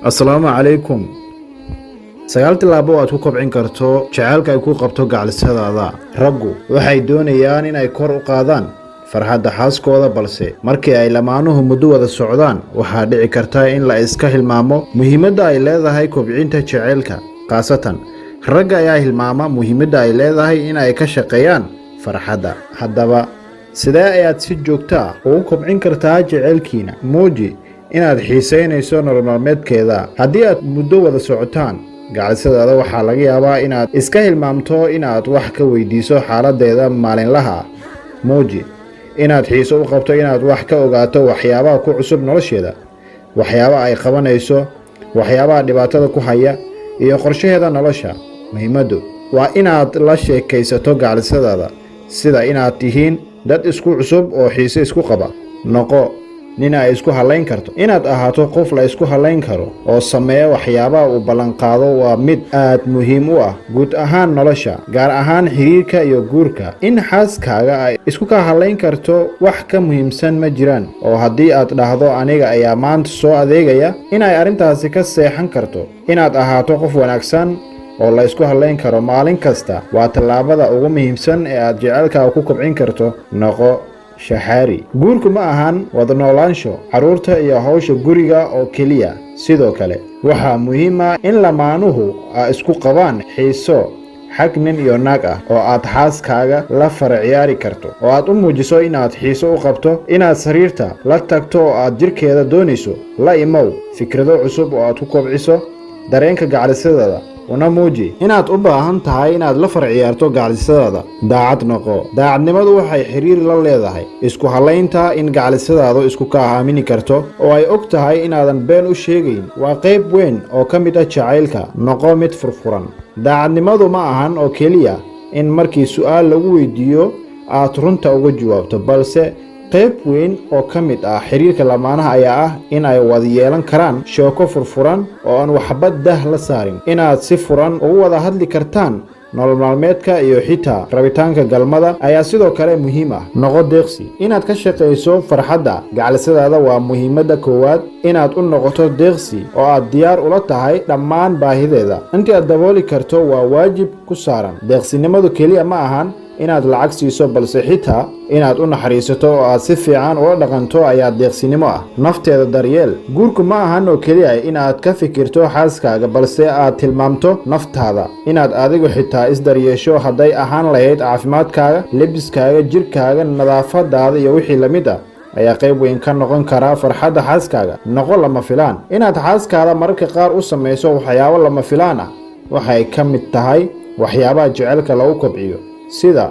Assalaamu calaykum. Sagaal tilaabo aad ku kobcin karto jacaylka ay ku qabto gacalisadaada. Raggu waxay doonayaan in ay kor u qaadaan farxadda xaaskooda, balse markii ay lamaanuhu muddo wada socdaan waxaa dhici karta in la iska hilmaamo muhiimadda ay leedahay kobcinta jacaylka. Khaasatan ragga ayaa hilmaama muhiimadda ay leedahay in ay ka shaqeeyaan farxadda. Haddaba sidee ayaad si joogto ah ugu kobcin kartaa jacaylkiina? Muuji inaad xiiseynayso nolol maalmeedkeeda. Haddii aad muddo wada socotaan gacalisadaada, waxaa laga yaabaa inaad iska hilmaamto inaad wax ka weydiiso xaaladeeda maalinlaha ah. Muuji inaad xiiso u qabto inaad wax ka ogaato waxyaabaha ku cusub nolosheeda, waxyaabaha ay qabanayso, waxyaabaha dhibaatada ku haya, iyo qorshaheeda nolosha. Muhiimaddu waa inaad la sheekaysato gacalisadaada sida inaad tihiin dad isku cusub oo xiise isku qaba. Noqo nin ay isku halayn karto. Inaad ahaato qof la isku halayn karo oo sameeya waxyaabaha uu ballanqaado waa mid aad muhiim u ah guud ahaan nolosha, gaar ahaan xiriirka iyo guurka. In xaaskaaga ay isku ka halayn karto wax ka muhiimsan ma jiraan, oo haddii aad dhahdo aniga ayaa maanta soo adeegaya, inay arrintaasi ka seexan karto. Inaad ahaato qof wanaagsan oo la isku halayn karo maalin kasta waa tallaabada ugu muhiimsan ee aad jacaylkaaga ku kobcin karto. Noqo shaxaari. Guurku ma ahan wada noolaansho carruurta iyo hawsha guriga oo keliya. Sidoo kale waxaa muhiim ah in lamaanuhu ay isku qabaan xiiso xag nin iyo naag ah, oo aad xaaskaaga la fara ciyaari karto, oo aad u muujiso inaad xiiso u qabto inaad sariirta la tagto oo aad jirkeeda doonayso. La imow fikrado cusub oo aad ku kobciso dareenka gacalisadaada, una muuji inaad u baahan tahay inaad la far ciyaarto gacalisadaada. Daacad noqo. daacadnimadu waxay xiriir la leedahay isku halaynta. In gacalisadaadu isku ka aamini karto oo ay og tahay inaadan been u sheegayn waa qayb weyn oo ka mid ah jacaylka. Noqo mid furfuran. daacadnimadu ma ahan oo keliya in markii su'aal lagu weydiiyo aad runta uga jawaabto, balse qayb weyn oo ka mid ah xiriirka lamaanaha ayaa ah in ay wada yeelan karaan sheeko furfuran oo aan waxba dah la saarin. Inaad si furan ugu wada hadli kartaan nolol maalmeedka iyo xitaa rabitaanka galmada ayaa sidoo kale muhiim ah. Noqo deeqsi. Inaad ka shaqayso farxadda gacalisadaada waa muhiimadda koowaad. Inaad u noqoto deeqsi oo aad diyaar ula tahay dhammaan baahideeda intii aad dabooli karto waa waajib ku saaran. Deeqsinimadu keliya ma ahan inaad lacag siiso, balse xitaa inaad u naxariisato oo aad si fiican ula dhaqanto ayaa deeqsinimo ah. Nafteeda daryeel. Guurku ma ahan oo keliya inaad ka fikirto xaaskaaga, balse aad tilmaamto naftaada. Inaad adigu xitaa isdaryeesho, hadday ahaan lahayd caafimaadkaaga, lebiskaaga, jirkaaga, nadaafadaada iyo wixii la mid ah, ayaa qayb weyn ka noqon kara farxadda xaaskaaga. Noqo lama filaan. Inaad xaaskaada mararka qaar u samayso waxyaabo lama filaan ah waxay ka mid tahay waxyaabaha jacaylka lagu kobciyo, sida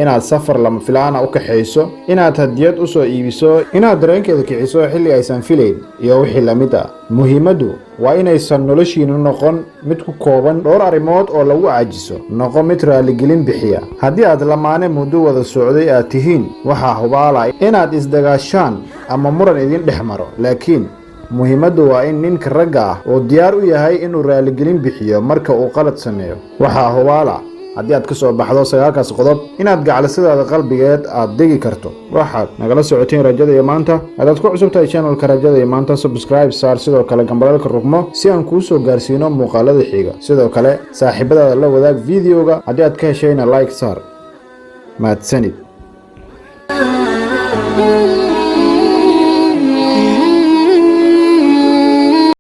inaad safar lama filaan ah u kaxayso, inaad hadiyad u soo iibiso, inaad dareenkeeda kiciso xilli aysan filayn, iyo wixii la mid ah. Muhiimaddu waa inaysan noloshiinu noqon mid ku kooban dhowr arrimood oo lagu caajiso. Noqo mid raaligelin bixiya. Haddii aad lamaane muddo wada socday aad tihiin, waxaa hubaala inaad isdagaashaan ama muran idin dhex maro, laakiin muhiimaddu waa in ninka ragga ah uu diyaar u yahay inuu raaligelin bixiyo marka uu qalad sameeyo. Waxaa hubaala haddii aad ka soo baxdo sagaalkaas qodob inaad gacalisadaada qalbigeed aad degi karto. Waxaad nagala socoteen Rajada iyo Maanta. Haddaad ku cusub tahay channelka Rajada iyo Maanta, subscribe saar, sidoo kale gambalaalka rugmo si aan kuu soo gaarsiino muuqaalada xiga. Sidoo kale saaxiibadaada la wadaag videoga. Haddii aad ka heshayna like saar. Mahadsanid.